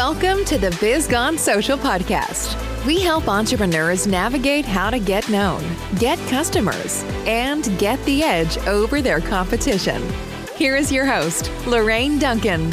Welcome to the Biz Gone Social podcast. We help entrepreneurs navigate how to get known, get customers, and get the edge over their competition. Here is your host, Lorraine Duncan.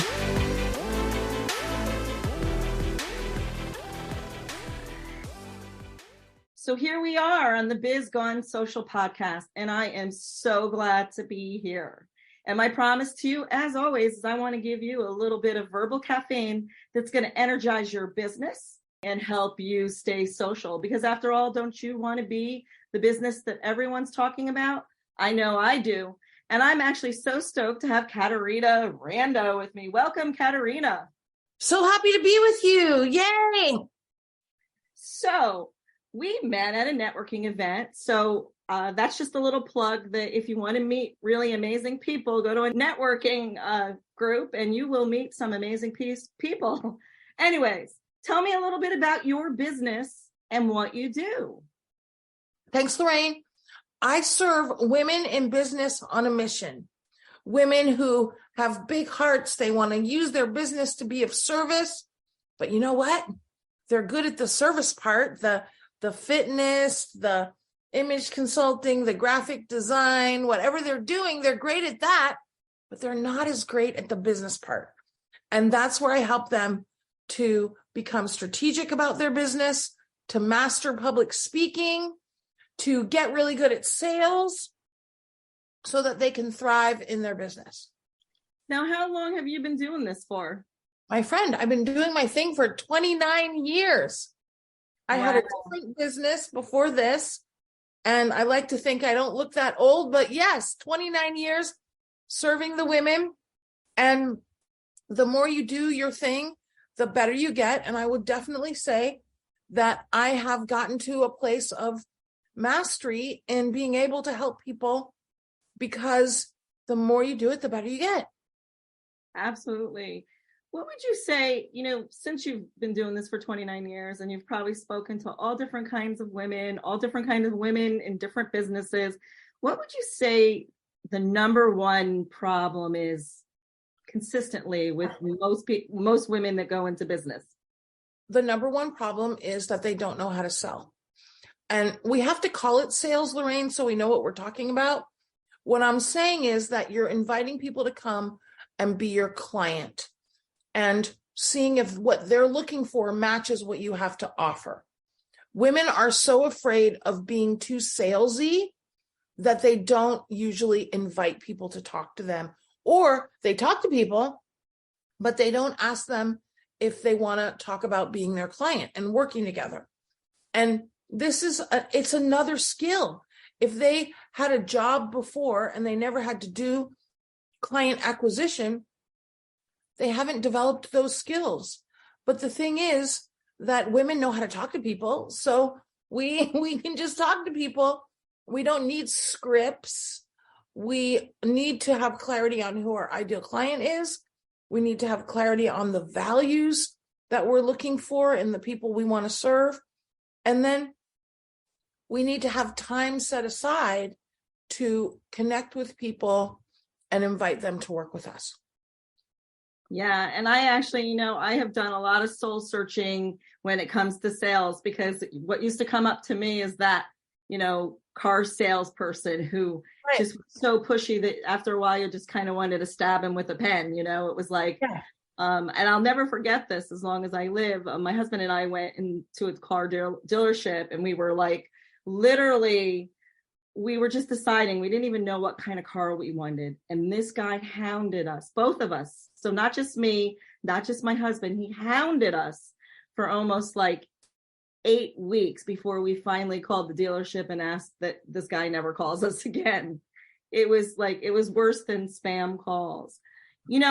So here we are on the Biz Gone Social podcast, and I am so glad to be here. And my promise to you, as always, is I want to give you a little bit of verbal caffeine that's going to energize your business and help you stay social. Because after all, don't you want to be the business that everyone's talking about? I know I do. And I'm actually so stoked to have Caterina Rando with me. Welcome, Caterina. So happy to be with you. Yay. So we met at a networking event. So that's just a little plug that if you want to meet really amazing people, go to a networking group and you will meet some amazing people. Anyways, tell me a little bit about your business and what you do. Thanks, Lorraine. I serve women in business on a mission. Women who have big hearts. They want to use their business to be of service. But you know what? They're good at the service part, the fitness, the image consulting, the graphic design, whatever they're doing, they're great at that, but they're not as great at the business part. And that's where I help them to become strategic about their business, to master public speaking, to get really good at sales so that they can thrive in their business. Now, how long have you been doing this for? My friend, I've been doing my thing for 29 years. I had a different business before this. And I like to think I don't look that old, but yes, 29 years serving the women. And the more you do your thing, the better you get. And I would definitely say that I have gotten to a place of mastery in being able to help people, because the more you do it, the better you get. Absolutely. What would you say, since you've been doing this for 29 years and you've probably spoken to all different kinds of women, in different businesses, what would you say the number one problem is consistently with most women that go into business? The number one problem is that they don't know how to sell. And we have to call it sales, Lorraine, so we know what we're talking about. What I'm saying is that you're inviting people to come and be your client, and seeing if what they're looking for matches what you have to offer. Women are so afraid of being too salesy that they don't usually invite people to talk to them, or they talk to people, but they don't ask them if they want to talk about being their client and working together. And it's another skill. If they had a job before and they never had to do client acquisition, they haven't developed those skills. But the thing is that women know how to talk to people. So we can just talk to people. We don't need scripts. We need to have clarity on who our ideal client is. We need to have clarity on the values that we're looking for in the people we want to serve. And then we need to have time set aside to connect with people and invite them to work with us. Yeah. And I actually, I have done a lot of soul searching when it comes to sales, because what used to come up to me is that, car salesperson who just was so pushy that after a while you just kind of wanted to stab him with a pen. It was like, and I'll never forget this as long as I live. My husband and I went into a car dealership, and we were like, literally, we were just deciding, we didn't even know what kind of car we wanted. And this guy hounded us, both of us. So not just me, not just my husband, he hounded us for almost like 8 weeks before we finally called the dealership and asked that this guy never calls us again. It was worse than spam calls.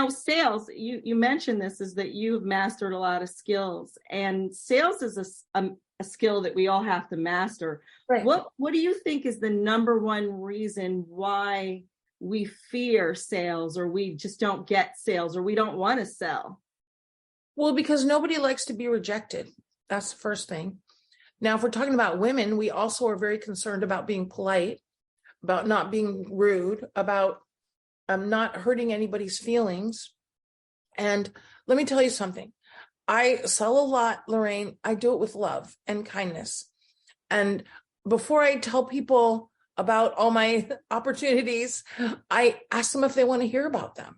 Sales, you mentioned this, is that you've mastered a lot of skills, and sales is a skill that we all have to master. Right. What do you think is the number one reason why we fear sales, or we just don't get sales, or we don't want to sell? Well, because nobody likes to be rejected. That's the first thing. Now, if we're talking about women, we also are very concerned about being polite, about not being rude, about not hurting anybody's feelings. And let me tell you something. I sell a lot, Lorraine. I do it with love and kindness. And before I tell people about all my opportunities, I ask them if they want to hear about them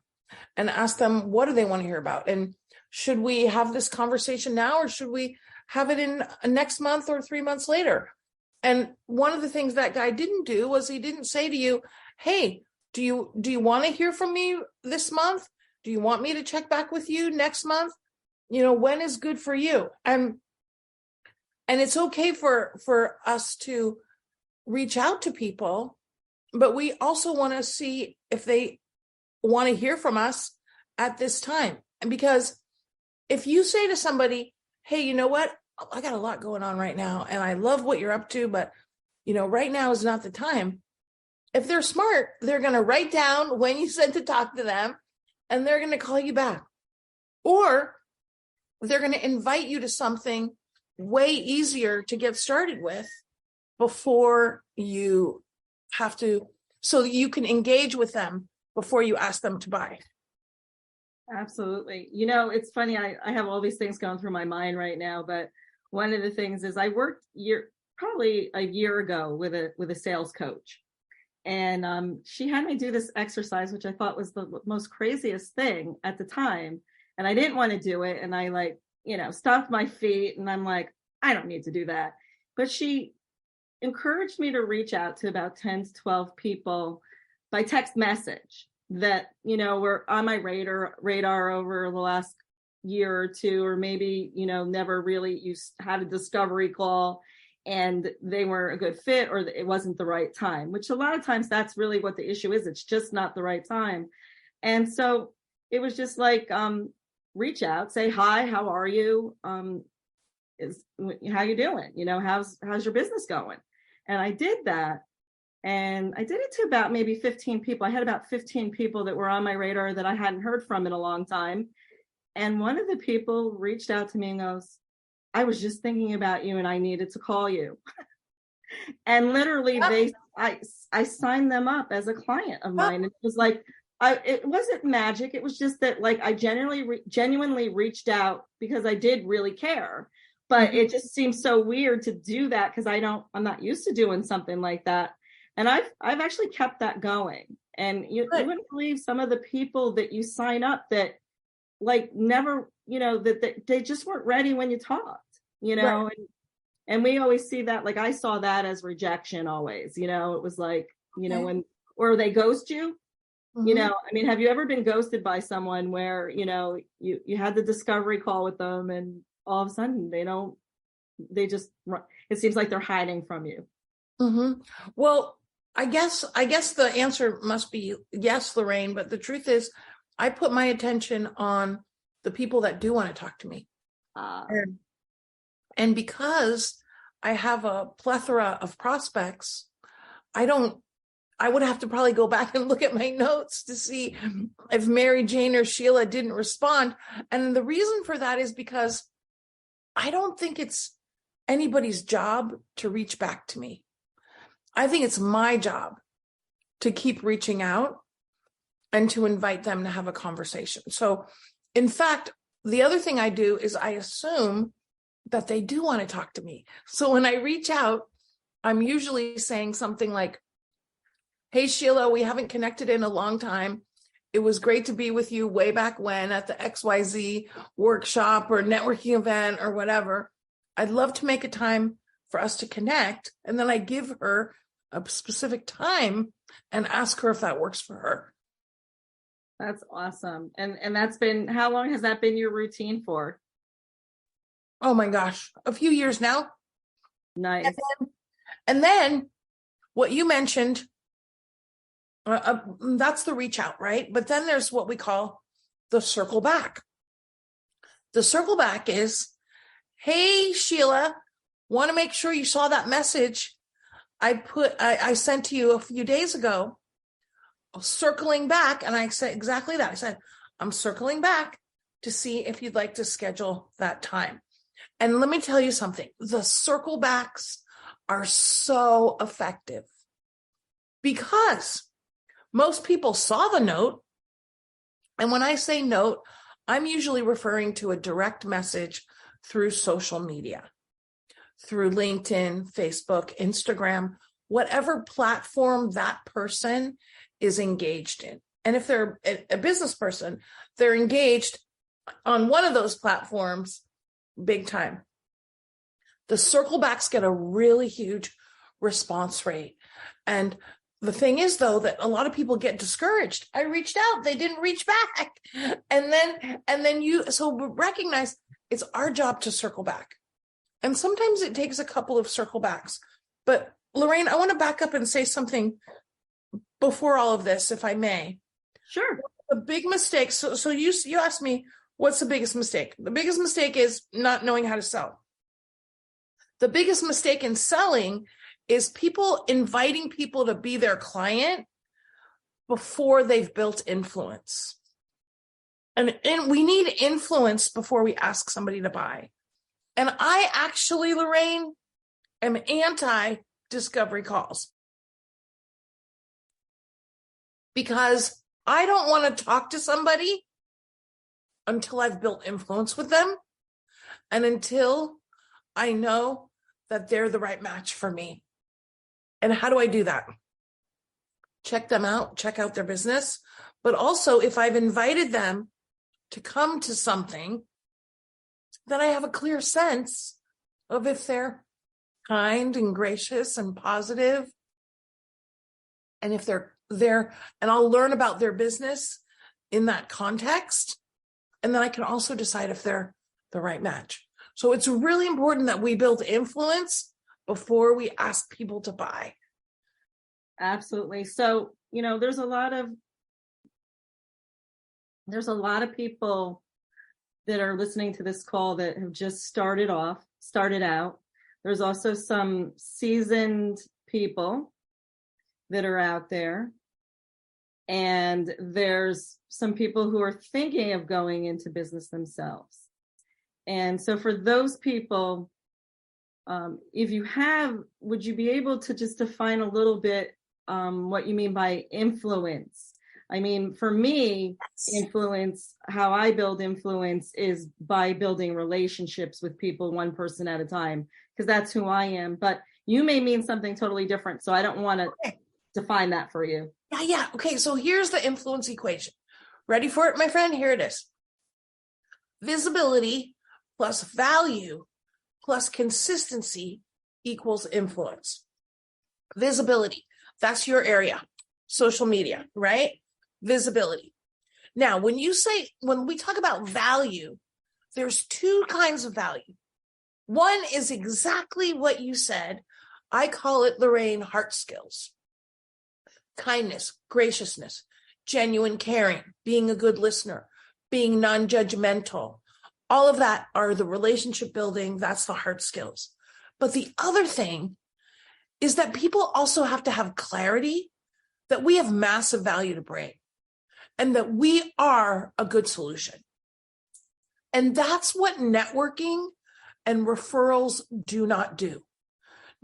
and ask them, what do they want to hear about? And should we have this conversation now, or should we have it in next month or 3 months later? And one of the things that guy didn't do was he didn't say to you, hey, do you want to hear from me this month? Do you want me to check back with you next month? When is good for you? And it's okay for us to reach out to people, but we also want to see if they want to hear from us at this time. And because if you say to somebody, hey, you know what? I got a lot going on right now, and I love what you're up to, but right now is not the time. If they're smart, they're going to write down when you said to talk to them, and they're going to call you back. Or they're going to invite you to something way easier to get started with before you have to, so that you can engage with them before you ask them to buy. Absolutely. It's funny. I have all these things going through my mind right now, but one of the things is I worked probably a year ago with a sales coach, and she had me do this exercise, which I thought was the most craziest thing at the time. And I didn't want to do it. And I stomped my feet, and I'm like, I don't need to do that. But she encouraged me to reach out to about 10 to 12 people by text message that, were on my radar over the last year or two, or maybe, never really had a discovery call and they weren't a good fit, or it wasn't the right time, which a lot of times that's really what the issue is. It's just not the right time. And so it was just like, reach out, say, hi, how are you? How you doing? How's your business going? And I did that. And I did it to about maybe 15 people. I had about 15 people that were on my radar that I hadn't heard from in a long time. And one of the people reached out to me and goes, I was just thinking about you and I needed to call you. And literally I signed them up as a client of mine. It was like, it wasn't magic. It was just that I genuinely reached out because I did really care. But it just seems so weird to do that because I'm not used to doing something like that. And I've actually kept that going. And you wouldn't believe some of the people that you sign up that never, that they just weren't ready when you talked, right. And we always see that, I saw that as rejection always, it was like, or they ghost you, have you ever been ghosted by someone where, you had the discovery call with them and all of a sudden it seems like they're hiding from you. Mm-hmm. Well, I guess the answer must be yes, Lorraine, but the truth is I put my attention on the people that do want to talk to me. And because I have a plethora of prospects, I would have to probably go back and look at my notes to see if Mary Jane or Sheila didn't respond. And the reason for that is because I don't think it's anybody's job to reach back to me. I think it's my job to keep reaching out and to invite them to have a conversation. So, in fact, the other thing I do is I assume that they do want to talk to me. So when I reach out, I'm usually saying something like, hey, Sheila, we haven't connected in a long time. It was great to be with you way back when at the XYZ workshop or networking event or whatever. I'd love to make a time for us to connect. And then I give her a specific time and ask her if that works for her. That's awesome. And that's been, how long has that been your routine for? Oh my gosh, a few years now. Nice. And then what you mentioned, that's the reach out, right? But then there's what we call the circle back. The circle back is, hey, Sheila, want to make sure you saw that message I sent to you a few days ago, circling back. And I said exactly that. I said, I'm circling back to see if you'd like to schedule that time. And let me tell you something, the circle backs are so effective because most people saw the note. And when I say note, I'm usually referring to a direct message through social media, through LinkedIn, Facebook, Instagram, whatever platform that person is engaged in. And if they're a business person, they're engaged on one of those platforms big time. The circle backs get a really huge response rate. And the thing is, though, that a lot of people get discouraged. I reached out, they didn't reach back. So recognize it's our job to circle back. And sometimes it takes a couple of circle backs. But Lorraine, I want to back up and say something before all of this, if I may. Sure. The big mistake. So you asked me, what's the biggest mistake? The biggest mistake is not knowing how to sell. The biggest mistake in selling is people inviting people to be their client before they've built influence. And we need influence before we ask somebody to buy. And I actually, Lorraine, am anti-discovery calls. Because I don't want to talk to somebody until I've built influence with them and until I know that they're the right match for me. And how do I do that? Check them out, check out their business. But also, if I've invited them to come to something, then I have a clear sense of if they're kind and gracious and positive. And if they're there, and I'll learn about their business in that context. And then I can also decide if they're the right match. So it's really important that we build influence before we ask people to buy. Absolutely. So, there's a lot of people that are listening to this call that have just started out. There's also some seasoned people that are out there. And there's some people who are thinking of going into business themselves. And so for those people, would you be able to just define a little bit what you mean by influence? I mean, for me, influence, how I build influence is by building relationships with people, one person at a time, because that's who I am. But you may mean something totally different. So I don't want to define that for you. Yeah. Okay. So here's the influence equation. Ready for it, my friend? Here it is. Visibility plus value plus consistency equals influence. Visibility. That's your area. Social media, right? Visibility. Now, when we talk about value, there's two kinds of value. One is exactly what you said. I call it, Lorraine, heart skills. Kindness, graciousness, genuine caring, being a good listener, being non-judgmental. All of that are the relationship building. That's the hard skills. But the other thing is that people also have to have clarity that we have massive value to bring and that we are a good solution. And that's what networking and referrals do not do.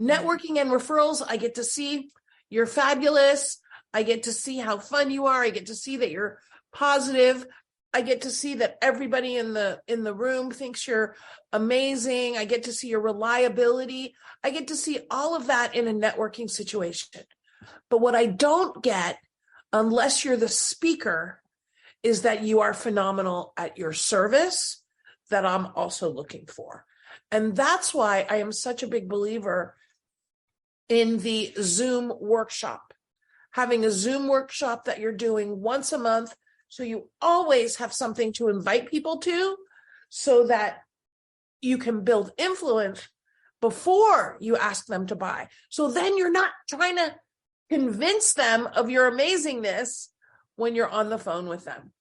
Networking and referrals, I get to see you're fabulous. I get to see how fun you are. I get to see that you're positive. I get to see that everybody in the room thinks you're amazing. I get to see your reliability. I get to see all of that in a networking situation. But what I don't get, unless you're the speaker, is that you are phenomenal at your service that I'm also looking for. And that's why I am such a big believer in the Zoom workshop, having a Zoom workshop that you're doing once a month. So you always have something to invite people to so that you can build influence before you ask them to buy. So then you're not trying to convince them of your amazingness when you're on the phone with them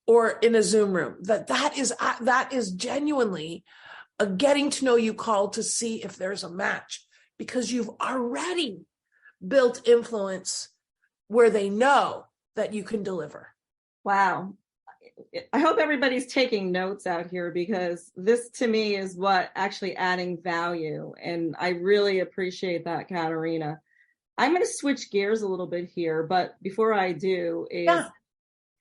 or in a Zoom room. That is genuinely a getting to know you call to see if there's a match, because you've already built influence where they know that you can deliver. Wow. I hope everybody's taking notes out here, because this to me is what actually adding value. And I really appreciate that, Caterina. I'm going to switch gears a little bit here, but before I do,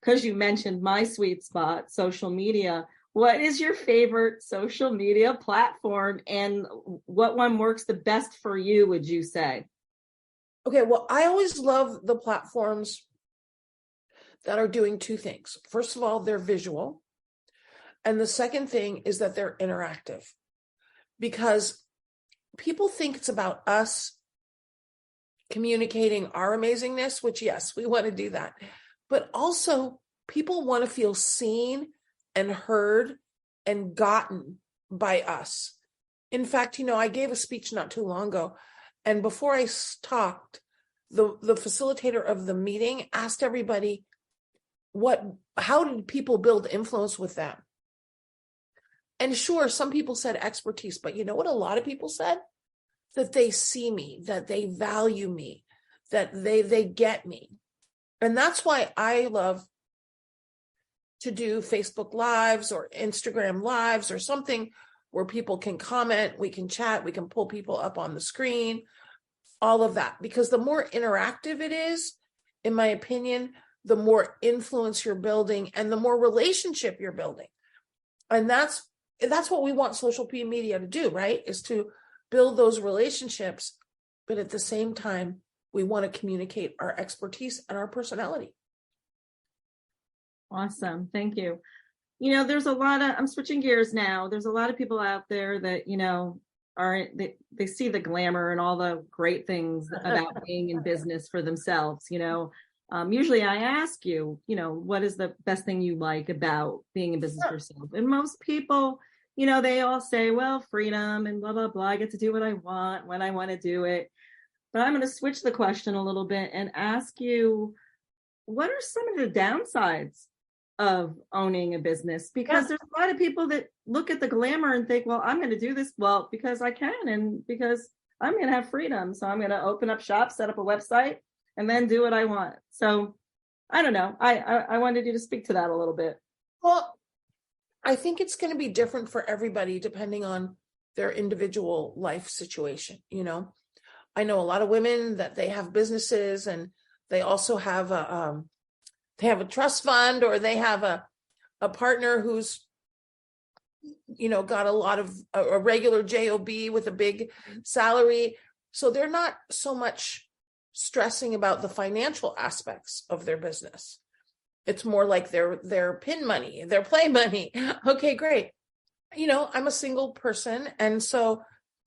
because you mentioned my sweet spot, social media. What is your favorite social media platform, and what one works the best for you, would you say? Okay, well, I always love the platforms that are doing two things. First of all, they're visual. And the second thing is that they're interactive, because people think it's about us communicating our amazingness, which, yes, we want to do that. But also, people want to feel seen and heard and gotten by us. In fact, I gave a speech not too long ago, and before I talked, the facilitator of the meeting asked everybody, how did people build influence with them? And sure, some people said expertise, but you know what a lot of people said? That they see me, that they value me, that they get me. And that's why I love to do Facebook Lives or Instagram Lives or something where people can comment, we can chat, we can pull people up on the screen, all of that. Because the more interactive it is, in my opinion, the more influence you're building and the more relationship you're building. And that's what we want social media to do, right? Is to build those relationships, but at the same time, we want to communicate our expertise and our personality. Awesome. Thank you. There's a lot of, I'm switching gears now. There's a lot of people out there that, they see the glamour and all the great things about being in business for themselves. Usually I ask you, what is the best thing you like about being in business for yourself? And most people, they all say, well, freedom and blah, blah, blah. I get to do what I want when I want to do it. But I'm going to switch the question a little bit and ask you, what are some of the downsides of owning a business? Because there's a lot of people that look at the glamour and think, well, I'm going to do this, well, because I can, and because I'm going to have freedom. So I'm going to open up shop, set up a website, and then do what I want. So I don't know. I wanted you to speak to that a little bit. Well, I think it's going to be different for everybody depending on their individual life situation. I know a lot of women that they have businesses and they also have a trust fund, or they have a partner who's, got a lot of a regular job with a big salary. So they're not so much stressing about the financial aspects of their business. It's more like their pin money, their play money. Okay, great. I'm a single person. And so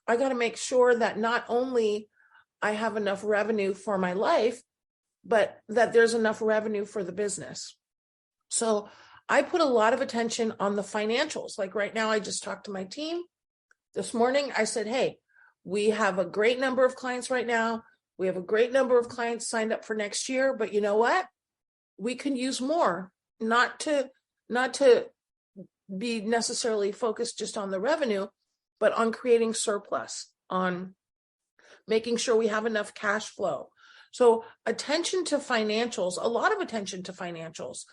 I got to make sure that not only I have enough revenue for my life, but that there's enough revenue for the business. So I put a lot of attention on the financials. Like right now, I just talked to my team this morning. I said, hey, we have a great number of clients right now. We have a great number of clients signed up for next year, but you know what? We can use more, not to be necessarily focused just on the revenue, but on creating surplus, on making sure we have enough cash flow. So attention to financials, a lot of attention to financials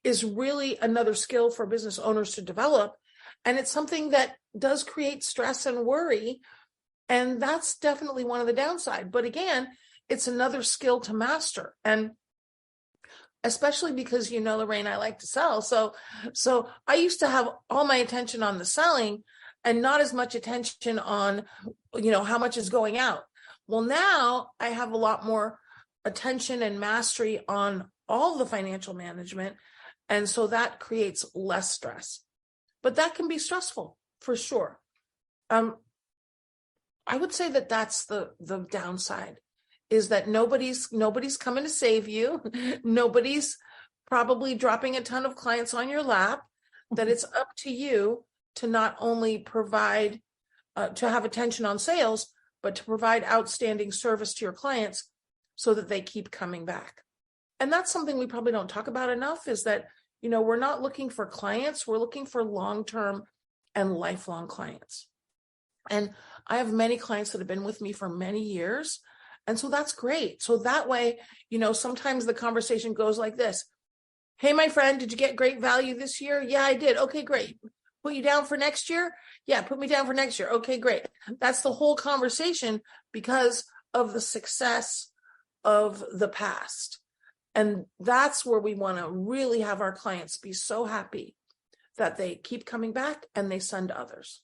is really another skill for business owners to develop. And it's something that does create stress and worry. And that's definitely one of the downside. But again, it's another skill to master. And especially because, Lorraine, I like to sell. So I used to have all my attention on the selling and not as much attention on, how much is going out. Well, now I have a lot more attention and mastery on all the financial management. And so that creates less stress, but that can be stressful for sure. I would say that that's the downside, is that nobody's coming to save you. Nobody's probably dropping a ton of clients on your lap, that it's up to you to not only provide, to have attention on sales, but to provide outstanding service to your clients so that they keep coming back. And that's something we probably don't talk about enough, is that, we're not looking for clients, we're looking for long-term and lifelong clients. And I have many clients that have been with me for many years. And so that's great. So that way, sometimes the conversation goes like this. Hey, my friend, did you get great value this year? Yeah, I did. Okay, great. Put you down for next year? Yeah, put me down for next year. Okay, great. That's the whole conversation because of the success of the past. And that's where we want to really have our clients be so happy that they keep coming back and they send others.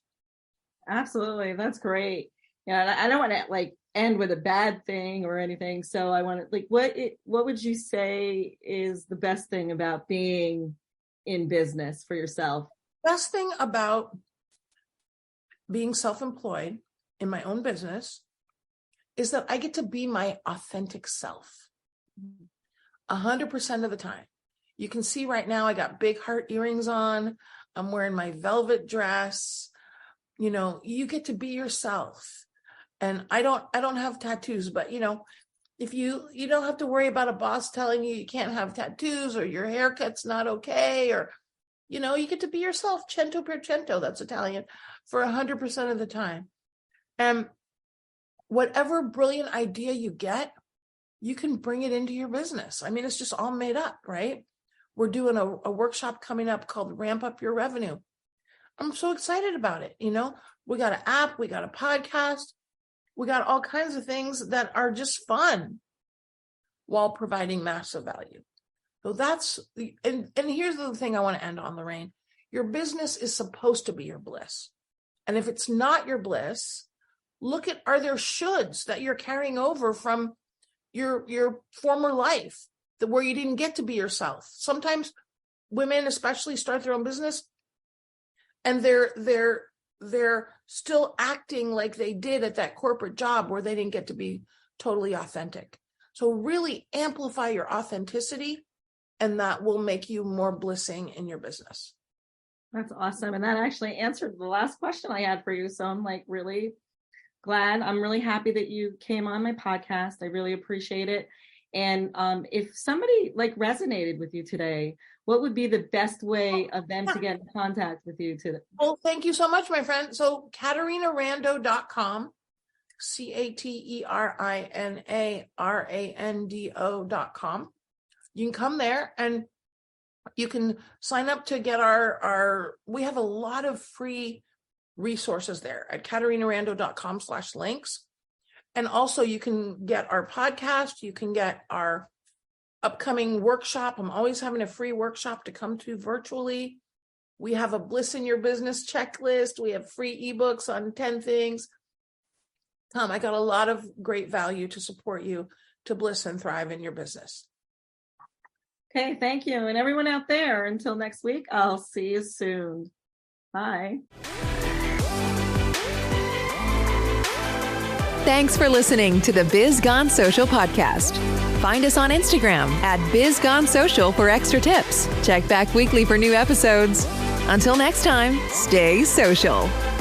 Absolutely. That's great. Yeah. And I don't want to like end with a bad thing or anything. So I want to like, what would you say is the best thing about being in business for yourself? Best thing about being self-employed in my own business is that I get to be my authentic self 100% of the time. You can see right now I got big heart earrings on. I'm wearing my velvet dress. You know, you get to be yourself. And I don't have tattoos, but you know, if you don't have to worry about a boss telling you can't have tattoos or your haircut's not okay, or, you know, you get to be yourself, cento per cento, that's Italian, for 100% of the time. And whatever brilliant idea you get, you can bring it into your business. I mean, it's just all made up, right? We're doing a workshop coming up called Ramp Up Your Revenue. I'm so excited about it. You know, we got an app, we got a podcast, we got all kinds of things that are just fun while providing massive value. So that's, and here's the thing I want to end on, Lorraine. Your business is supposed to be your bliss. And if it's not your bliss, look at, are there shoulds that you're carrying over from your former life where you didn't get to be yourself? Sometimes women especially start their own business and they're still acting like they did at that corporate job where they didn't get to be totally authentic. So really amplify your authenticity, and that will make you more blissing in your business. That's awesome. And that actually answered the last question I had for you. So I'm like really glad. I'm really happy that you came on my podcast. I really appreciate it. And if somebody like resonated with you today, what would be the best way of them to get in contact with you today? Well, thank you so much, my friend. So CaterinaRando.com, CaterinaRando.com. You can come there and you can sign up to get we have a lot of free resources there at CaterinaRando.com/links. And also you can get our podcast. You can get our upcoming workshop. I'm always having a free workshop to come to virtually. We have a Bliss in Your Business checklist. We have free ebooks on 10 things. I got a lot of great value to support you to bliss and thrive in your business. Okay, thank you. And everyone out there, until next week, I'll see you soon. Bye. Thanks for listening to the Biz Gone Social podcast. Find us on Instagram at Biz Gone Social for extra tips. Check back weekly for new episodes. Until next time, stay social.